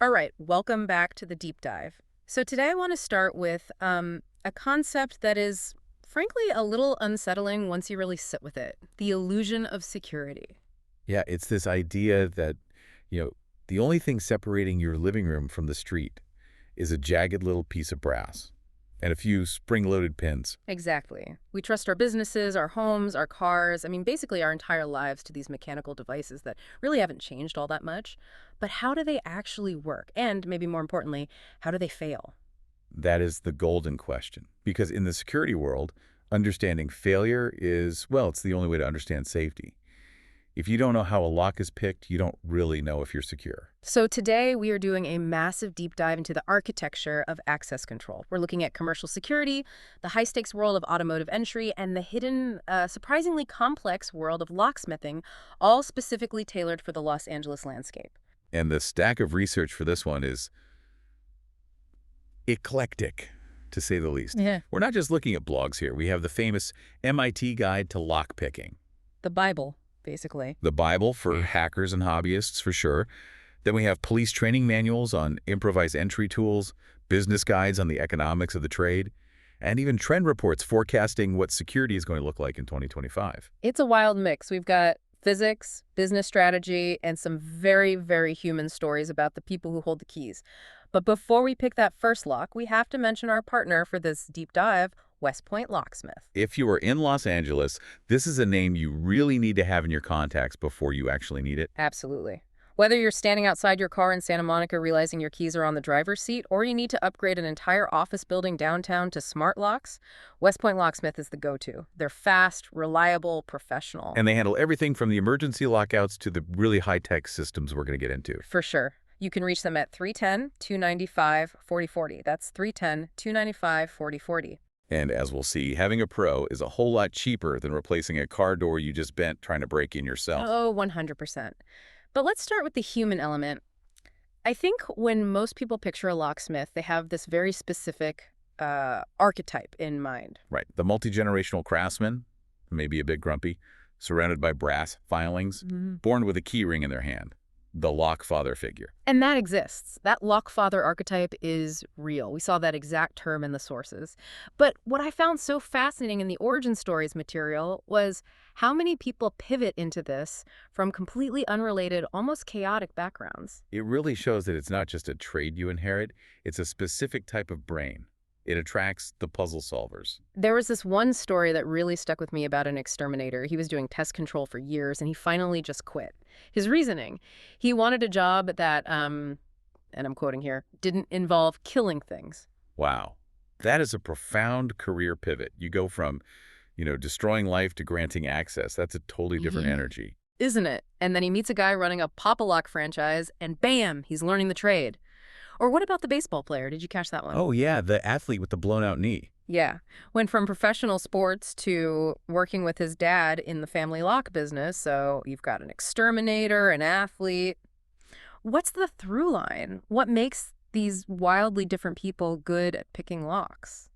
All right, welcome back to the deep dive. So today I want to start with a concept that is, frankly, a little unsettling once you really sit with it: the illusion of security. Yeah, it's this idea that, you know, the only thing separating your living room from the street is a jagged little piece of brass and a few spring-loaded pins. Exactly. We trust our businesses, our homes, our cars, I mean, basically our entire lives to these mechanical devices that really haven't changed all that much. But how do they actually work? And maybe more importantly, how do they fail? That is the golden question. Because in the security world, understanding failure is, well, it's the only way to understand safety. If you don't know how a lock is picked, you don't really know if you're secure. So today we are doing a massive deep dive into the architecture of access control. We're looking at commercial security, the high-stakes world of automotive entry, and the hidden, surprisingly complex world of locksmithing, all specifically tailored for the Los Angeles landscape. And the stack of research for this one is eclectic, to say the least. Yeah. We're not just looking at blogs here. We have the famous MIT Guide to Lockpicking. The Bible, basically. The Bible for hackers and hobbyists, for sure. Then we have police training manuals on improvised entry tools, business guides on the economics of the trade, and even trend reports forecasting what security is going to look like in 2025. It's a wild mix. We've got physics, business strategy, and some very, very human stories about the people who hold the keys. But before we pick that first lock, we have to mention our partner for this deep dive, West Point Locksmith. If you are in Los Angeles, this is a name you really need to have in your contacts before you actually need it. Absolutely. Whether you're standing outside your car in Santa Monica realizing your keys are on the driver's seat, or you need to upgrade an entire office building downtown to smart locks, West Point Locksmith is the go-to. They're fast, reliable, professional. And they handle everything from the emergency lockouts to the really high-tech systems we're going to get into. For sure. You can reach them at 310-295-4040. That's 310-295-4040. And as we'll see, having a pro is a whole lot cheaper than replacing a car door you just bent trying to break in yourself. Oh, 100%. But let's start with the human element. I think when most people picture a locksmith, they have this very specific archetype in mind. Right. The multi-generational craftsman, maybe a bit grumpy, surrounded by brass filings, born with a key ring in their hand. The lock father figure. And that exists. That lockfather archetype is real. We saw that exact term in the sources. But what I found so fascinating in the origin stories material was how many people pivot into this from completely unrelated, almost chaotic backgrounds. It really shows that it's not just a trade you inherit, it's a specific type of brain. It attracts the puzzle solvers. There was this one story that really stuck with me about an exterminator. He was doing pest control for years, and he finally just quit. His reasoning, he wanted a job that, and I'm quoting here, didn't involve killing things. Wow. That is a profound career pivot. You go from, destroying life to granting access. That's a totally different energy. Isn't it? And then he meets a guy running a Pop-A-Lock franchise, and bam, he's learning the trade. Or what about the baseball player? Did you catch that one? Oh, yeah, the athlete with the blown-out knee. Yeah. Went from professional sports to working with his dad in the family lock business. So you've got an exterminator, an athlete. What's the through line? What makes these wildly different people good at picking locks?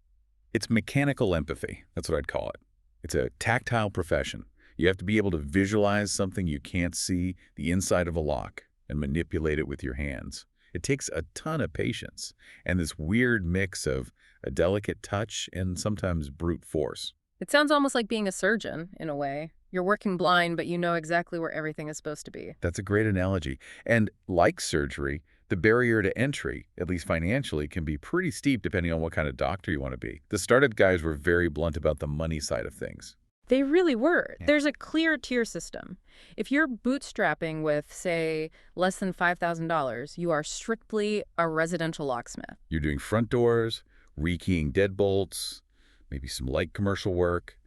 It's mechanical empathy. That's what I'd call it. It's a tactile profession. You have to be able to visualize something you can't see, the inside of a lock, and manipulate it with your hands. It takes a ton of patience and this weird mix of a delicate touch and sometimes brute force. It sounds almost like being a surgeon, in a way. You're working blind, but you know exactly where everything is supposed to be. That's a great analogy. And like surgery, the barrier to entry, at least financially, can be pretty steep depending on what kind of doctor you want to be. The startup guys were very blunt about the money side of things. They really were. Yeah. There's a clear tier system. If you're bootstrapping with, say, less than $5,000, you are strictly a residential locksmith. You're doing front doors, rekeying deadbolts, maybe some light commercial work,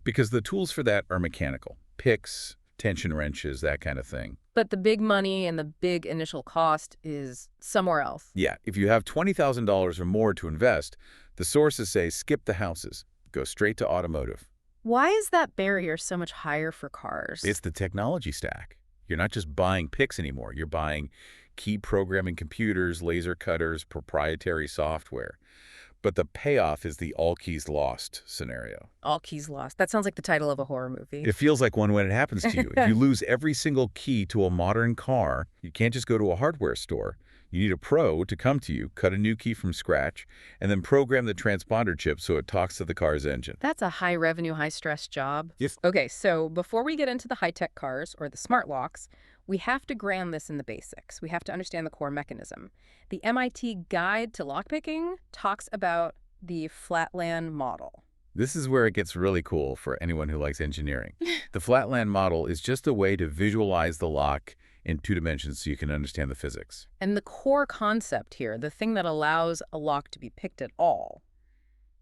because the tools for that are mechanical. Picks, tension wrenches, that kind of thing. But the big money and the big initial cost is somewhere else. Yeah, if you have $20,000 or more to invest, the sources say skip the houses, go straight to automotive. Why is that barrier so much higher for cars? It's the technology stack. You're not just buying picks anymore. You're buying key programming computers, laser cutters, proprietary software. But the payoff is the all keys lost scenario. All keys lost. That sounds like the title of a horror movie. It feels like one when it happens to you. If you lose every single key to a modern car, you can't just go to a hardware store. You need a pro to come to you, cut a new key from scratch, and then program the transponder chip so it talks to the car's engine. That's a high-revenue, high-stress job. Yes. Okay, so before we get into the high-tech cars or the smart locks, we have to ground this in the basics. We have to understand the core mechanism. The MIT Guide to Lockpicking talks about the flatland model. This is where it gets really cool for anyone who likes engineering. The flatland model is just a way to visualize the lock in 2 dimensions so you can understand the physics. And the core concept here, the thing that allows a lock to be picked at all,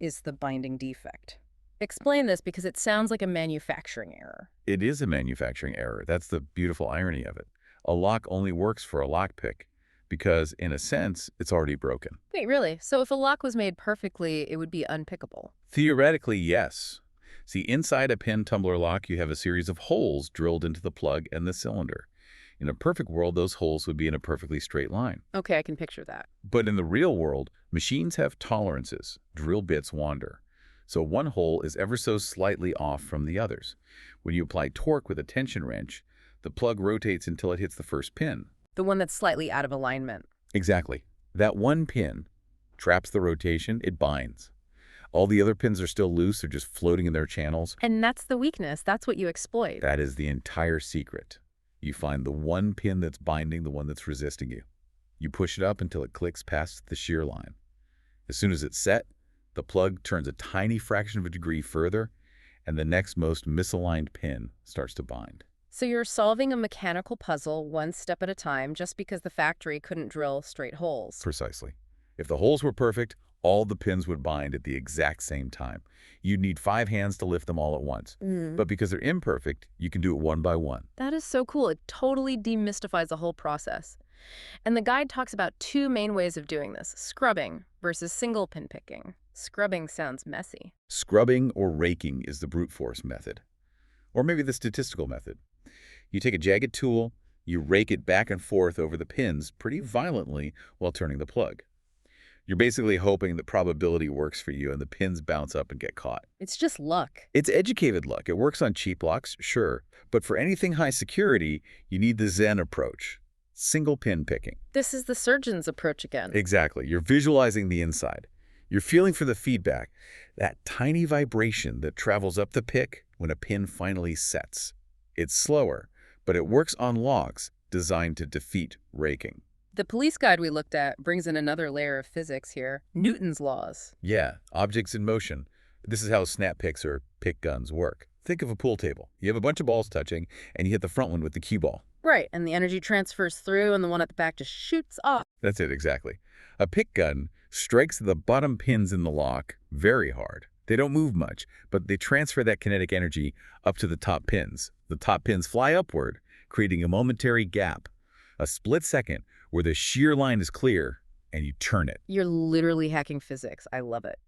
is the binding defect. Explain this because it sounds like a manufacturing error. It is a manufacturing error. That's the beautiful irony of it. A lock only works for a lockpick because, in a sense, it's already broken. Wait, really? So if a lock was made perfectly, it would be unpickable? Theoretically, yes. See, inside a pin tumbler lock, you have a series of holes drilled into the plug and the cylinder. In a perfect world, those holes would be in a perfectly straight line. Okay, I can picture that. But in the real world, machines have tolerances. Drill bits wander. So one hole is ever so slightly off from the others. When you apply torque with a tension wrench, the plug rotates until it hits the first pin. The one that's slightly out of alignment. Exactly. That one pin traps the rotation, it binds. All the other pins are still loose or just floating in their channels. And that's the weakness. That's what you exploit. That is the entire secret. You find the one pin that's binding, the one that's resisting you. You push it up until it clicks past the shear line. As soon as it's set, the plug turns a tiny fraction of a degree further, and the next most misaligned pin starts to bind. So you're solving a mechanical puzzle one step at a time just because the factory couldn't drill straight holes. Precisely. If the holes were perfect, all the pins would bind at the exact same time. You'd need 5 hands to lift them all at once. But because they're imperfect, you can do it one by one. That is so cool. It totally demystifies the whole process. And the guide talks about 2 main ways of doing this, scrubbing versus single pin picking. Scrubbing sounds messy. Scrubbing or raking is the brute force method. Or maybe the statistical method. You take a jagged tool, you rake it back and forth over the pins pretty violently while turning the plug. You're basically hoping that probability works for you and the pins bounce up and get caught. It's just luck. It's educated luck. It works on cheap locks, sure. But for anything high security, you need the Zen approach. Single pin picking. This is the surgeon's approach again. Exactly. You're visualizing the inside. You're feeling for the feedback, that tiny vibration that travels up the pick when a pin finally sets. It's slower, but it works on locks designed to defeat raking. The police guide we looked at brings in another layer of physics here, Newton's laws. Yeah, objects in motion. This is how snap picks or pick guns work. Think of a pool table. You have a bunch of balls touching, and you hit the front one with the cue ball. Right, and the energy transfers through, and the one at the back just shoots off. That's it, exactly. A pick gun strikes the bottom pins in the lock very hard. They don't move much, but they transfer that kinetic energy up to the top pins. The top pins fly upward, creating a momentary gap, a split second where the shear line is clear, and you turn it. You're literally hacking physics. I love it.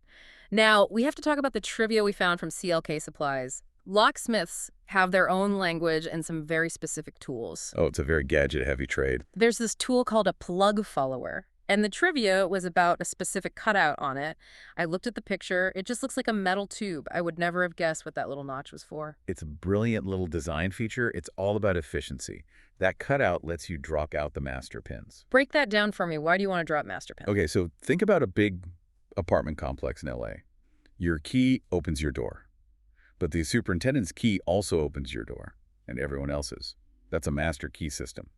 Now, we have to talk about the trivia we found from CLK Supplies. Locksmiths have their own language and some very specific tools. Oh, it's a very gadget-heavy trade. There's this tool called a plug follower. And the trivia was about a specific cutout on it. I looked at the picture. It just looks like a metal tube. I would never have guessed what that little notch was for. It's a brilliant little design feature. It's all about efficiency. That cutout lets you drop out the master pins. Break that down for me. Why do you want to drop master pins? Okay, so think about a big apartment complex in LA. Your key opens your door, but the superintendent's key also opens your door, and everyone else's. That's a master key system.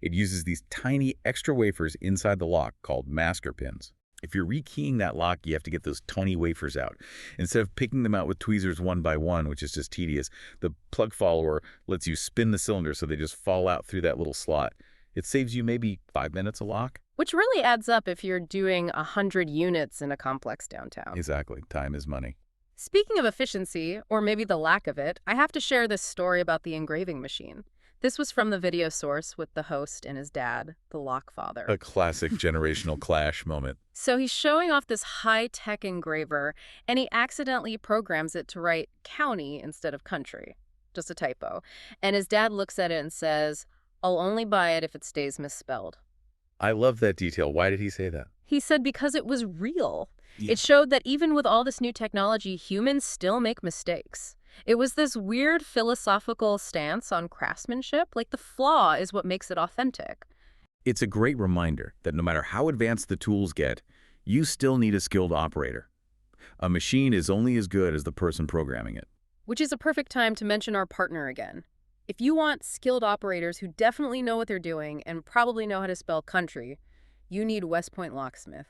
It uses these tiny extra wafers inside the lock called master pins. If you're rekeying that lock, you have to get those tiny wafers out. Instead of picking them out with tweezers one by one, which is just tedious, the plug follower lets you spin the cylinder so they just fall out through that little slot. It saves you maybe 5 minutes a lock. Which really adds up if you're doing 100 units in a complex downtown. Exactly. Time is money. Speaking of efficiency, or maybe the lack of it, I have to share this story about the engraving machine. This was from the video source with the host and his dad, the lock father. A classic generational clash moment. So he's showing off this high-tech engraver, and he accidentally programs it to write county instead of country. Just a typo. And his dad looks at it and says, "I'll only buy it if it stays misspelled." I love that detail. Why did he say that? He said because it was real. Yeah. It showed that even with all this new technology, humans still make mistakes. It was this weird philosophical stance on craftsmanship, like the flaw is what makes it authentic. It's a great reminder that no matter how advanced the tools get, you still need a skilled operator. A machine is only as good as the person programming it. Which is a perfect time to mention our partner again. If you want skilled operators who definitely know what they're doing and probably know how to spell country, you need West Point Locksmith.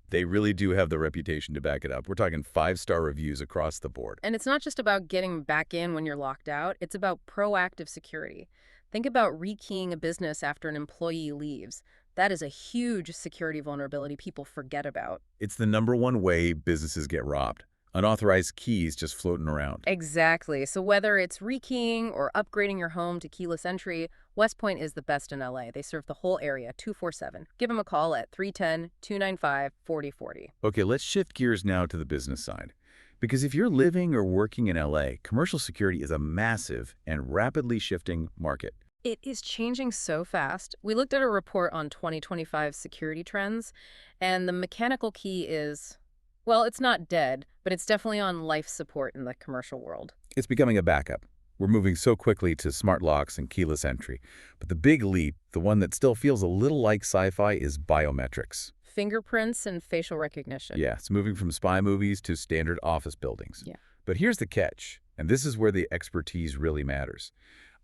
They really do have the reputation to back it up. We're talking 5-star reviews across the board. And it's not just about getting back in when you're locked out, it's about proactive security. Think about rekeying a business after an employee leaves. That is a huge security vulnerability people forget about. It's the #1 way businesses get robbed. Unauthorized keys just floating around. Exactly. So whether it's rekeying or upgrading your home to keyless entry, West Point is the best in LA. They serve the whole area 24/7. Give them a call at 310-295-4040. Okay, let's shift gears now to the business side. Because if you're living or working in LA, commercial security is a massive and rapidly shifting market. It is changing so fast. We looked at a report on 2025 security trends, and the mechanical key is, well, it's not dead, but it's definitely on life support in the commercial world. It's becoming a backup. We're moving so quickly to smart locks and keyless entry. But the big leap, the one that still feels a little like sci-fi, is biometrics. Fingerprints and facial recognition. Yeah, it's moving from spy movies to standard office buildings. Yeah. But here's the catch, and this is where the expertise really matters.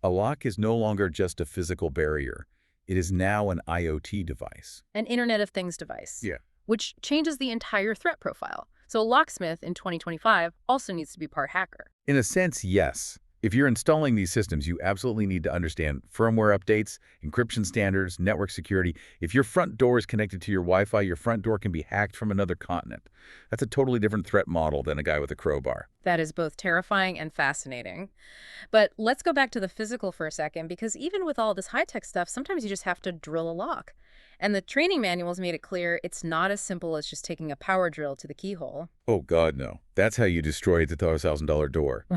A lock is no longer just a physical barrier. It is now an IoT device. An Internet of Things device. Yeah. Which changes the entire threat profile. So a locksmith in 2025 also needs to be part hacker. In a sense, yes. If you're installing these systems, you absolutely need to understand firmware updates, encryption standards, network security. If your front door is connected to your Wi-Fi, your front door can be hacked from another continent. That's a totally different threat model than a guy with a crowbar. That is both terrifying and fascinating. But let's go back to the physical for a second, because even with all this high-tech stuff, sometimes you just have to drill a lock. And the training manuals made it clear it's not as simple as just taking a power drill to the keyhole. Oh, God, no. That's how you destroy the $1,000 door.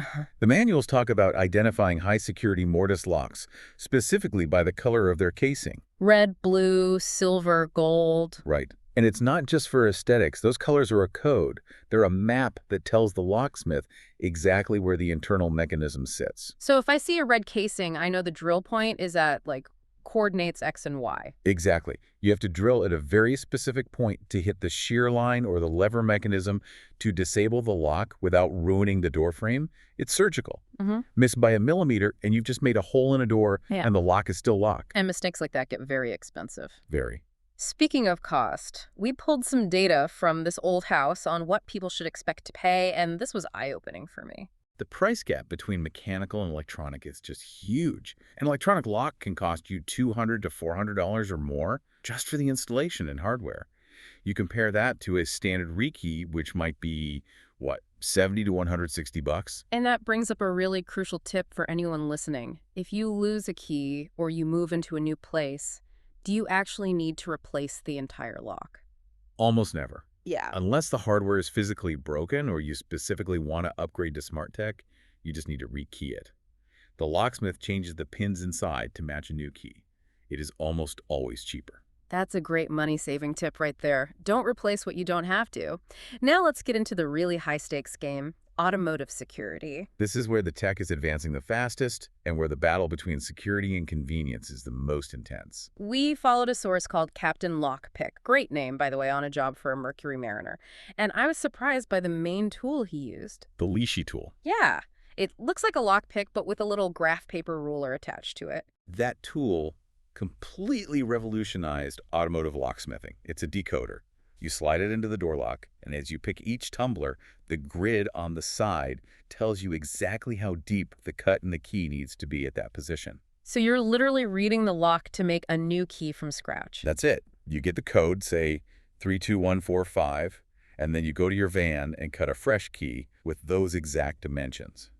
The manuals talk about identifying high-security mortise locks, specifically by the color of their casing. Red, blue, silver, gold. Right. And it's not just for aesthetics. Those colors are a code. They're a map that tells the locksmith exactly where the internal mechanism sits. So if I see a red casing, I know the drill point is at, like, coordinates X and Y. Exactly. You have to drill at a very specific point to hit the shear line or the lever mechanism to disable the lock without ruining the door frame. It's surgical. Miss by a millimeter, and you've just made a hole in a door, and the lock is still locked. And mistakes like that get very expensive. Very. Speaking of cost, we pulled some data from this old house on what people should expect to pay, and this was eye-opening for me. The price gap between mechanical and electronic is just huge. An electronic lock can cost you $200 to $400 or more just for the installation and hardware. You compare that to a standard rekey, which might be, what, $70 to $160? And that brings up a really crucial tip for anyone listening. If you lose a key or you move into a new place, do you actually need to replace the entire lock? Almost never. Yeah. Unless the hardware is physically broken or you specifically want to upgrade to smart tech, you just need to rekey it. The locksmith changes the pins inside to match a new key. It is almost always cheaper. That's a great money-saving tip right there. Don't replace what you don't have to. Now let's get into the really high-stakes game, automotive security. This is where the tech is advancing the fastest and where the battle between security and convenience is the most intense. We followed a source called Captain Lockpick. Great name, by the way, on a job for a Mercury Mariner. And I was surprised by the main tool he used. The leashy tool. Yeah. It looks like a lockpick, but with a little graph paper ruler attached to it. That tool completely revolutionized automotive locksmithing. It's a decoder. You slide it into the door lock, and as you pick each tumbler, the grid on the side tells you exactly how deep the cut in the key needs to be at that position. So you're literally reading the lock to make a new key from scratch. That's it. You get the code, say 32145, and then you go to your van and cut a fresh key with those exact dimensions.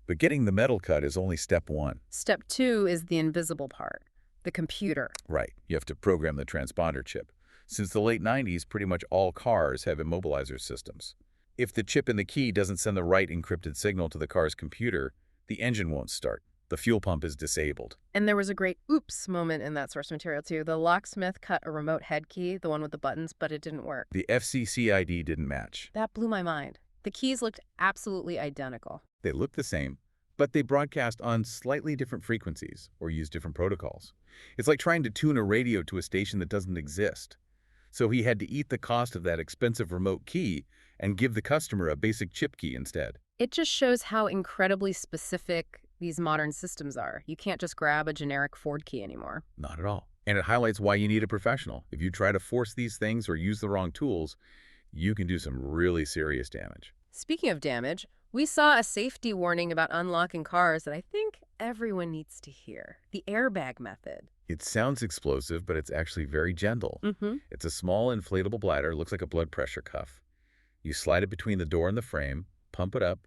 But getting the metal cut is only step one. Step 2 is the invisible part, the computer. Right. You have to program the transponder chip. Since the late 90s, pretty much all cars have immobilizer systems. If the chip in the key doesn't send the right encrypted signal to the car's computer, the engine won't start. The fuel pump is disabled. And there was a great oops moment in that source material, too. The locksmith cut a remote head key, the one with the buttons, but it didn't work. The FCC ID didn't match. That blew my mind. The keys looked absolutely identical. They looked the same, but they broadcast on slightly different frequencies or use different protocols. It's like trying to tune a radio to a station that doesn't exist. So he had to eat the cost of that expensive remote key and give the customer a basic chip key instead. It just shows how incredibly specific these modern systems are. You can't just grab a generic Ford key anymore. Not at all. And it highlights why you need a professional. If you try to force these things or use the wrong tools, you can do some really serious damage. Speaking of damage, we saw a safety warning about unlocking cars that I think everyone needs to hear. The airbag method. It sounds explosive, but it's actually very gentle. Mm-hmm. It's a small inflatable bladder, looks like a blood pressure cuff. You slide it between the door and the frame, pump it up,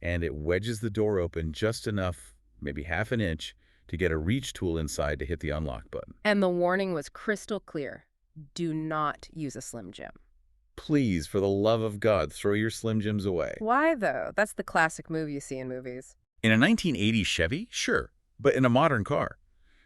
and it wedges the door open just enough, maybe half an inch, to get a reach tool inside to hit the unlock button. And the warning was crystal clear. Do not use a Slim Jim. Please, for the love of God, throw your Slim Jims away. Why, though? That's the classic move you see in movies. In a 1980 Chevy? Sure. But in a modern car,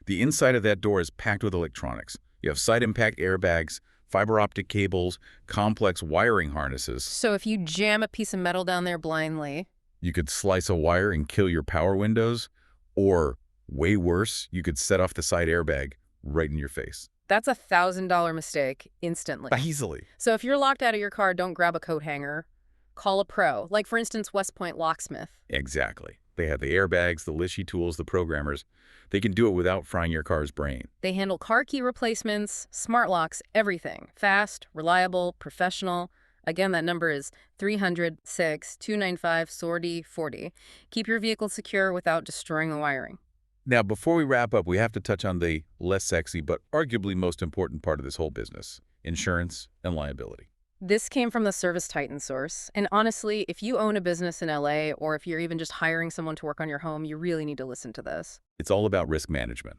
the inside of that door is packed with electronics. You have side impact airbags, fiber optic cables, complex wiring harnesses. So if you jam a piece of metal down there blindly... You could slice a wire and kill your power windows, or, way worse, you could set off the side airbag right in your face. That's a $1,000 mistake instantly. Easily. So if you're locked out of your car, don't grab a coat hanger. Call a pro, like for instance, West Point Locksmith. Exactly. They have the airbags, the Lishy tools, the programmers. They can do it without frying your car's brain. They handle car key replacements, smart locks, everything. Fast, reliable, professional. Again, that number is 300-6-295-SORDY-40. Keep your vehicle secure without destroying the wiring. Now, before we wrap up, we have to touch on the less sexy but arguably most important part of this whole business: insurance and liability. This came from the Service Titan source. And honestly, if you own a business in LA or if you're even just hiring someone to work on your home, you really need to listen to this. It's all about risk management.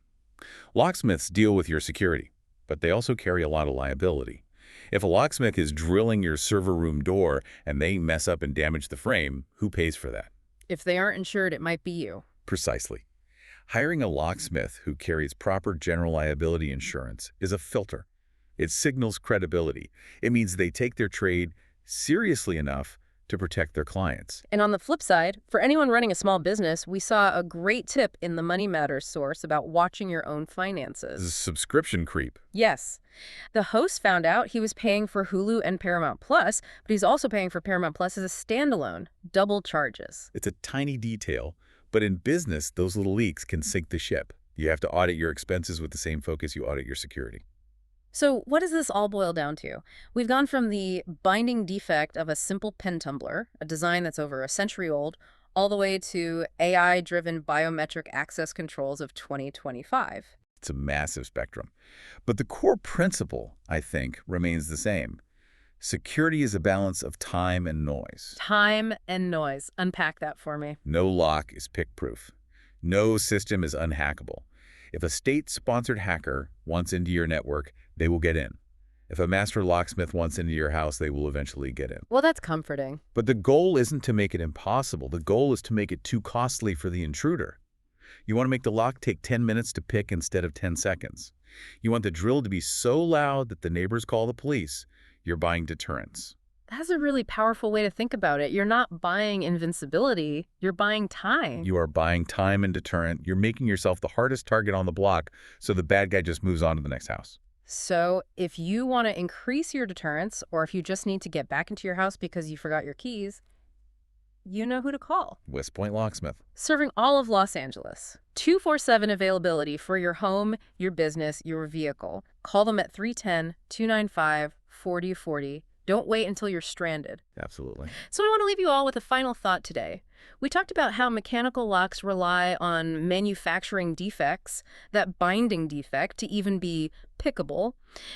Locksmiths deal with your security, but they also carry a lot of liability. If a locksmith is drilling your server room door and they mess up and damage the frame, who pays for that? If they aren't insured, it might be you. Precisely. Hiring a locksmith who carries proper general liability insurance is a filter. It signals credibility. It means they take their trade seriously enough to protect their clients. And on the flip side, for anyone running a small business, we saw a great tip in the Money Matters source about watching your own finances. Subscription creep. Yes. The host found out he was paying for Hulu and Paramount Plus, but he's also paying for Paramount Plus as a standalone. Double charges. It's a tiny detail, but in business, those little leaks can sink the ship. You have to audit your expenses with the same focus you audit your security. So what does this all boil down to? We've gone from the binding defect of a simple pen tumbler, a design that's over a century old, all the way to AI-driven biometric access controls of 2025. It's a massive spectrum. But the core principle, I think, remains the same. Security is a balance of time and noise. Time and noise. Unpack that for me. No lock is pick-proof. No system is unhackable. If a state-sponsored hacker wants into your network, they will get in. If a master locksmith wants into your house, they will eventually get in. Well, that's comforting. But the goal isn't to make it impossible. The goal is to make it too costly for the intruder. You want to make the lock take 10 minutes to pick instead of 10 seconds. You want the drill to be so loud that the neighbors call the police. You're buying deterrence. That's a really powerful way to think about it. You're not buying invincibility. You're buying time. You are buying time and deterrent. You're making yourself the hardest target on the block so the bad guy just moves on to the next house. So if you want to increase your deterrence, or if you just need to get back into your house because you forgot your keys, you know who to call. West Point Locksmith. Serving all of Los Angeles. 24/7 availability for your home, your business, your vehicle. Call them at 310-295-4040. Don't wait until you're stranded. Absolutely. So I want to leave you all with a final thought today. We talked about how mechanical locks rely on manufacturing defects, that binding defect to even be pickable.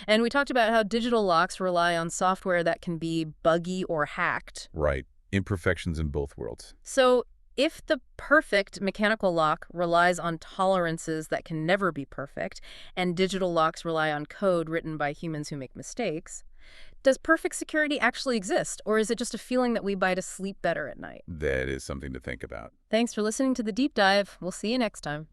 And we talked about how digital locks rely on software that can be buggy or hacked. Right. Imperfections in both worlds. So if the perfect mechanical lock relies on tolerances that can never be perfect, and digital locks rely on code written by humans who make mistakes, does perfect security actually exist, or is it just a feeling that we buy to sleep better at night? That is something to think about. Thanks for listening to The Deep Dive. We'll see you next time.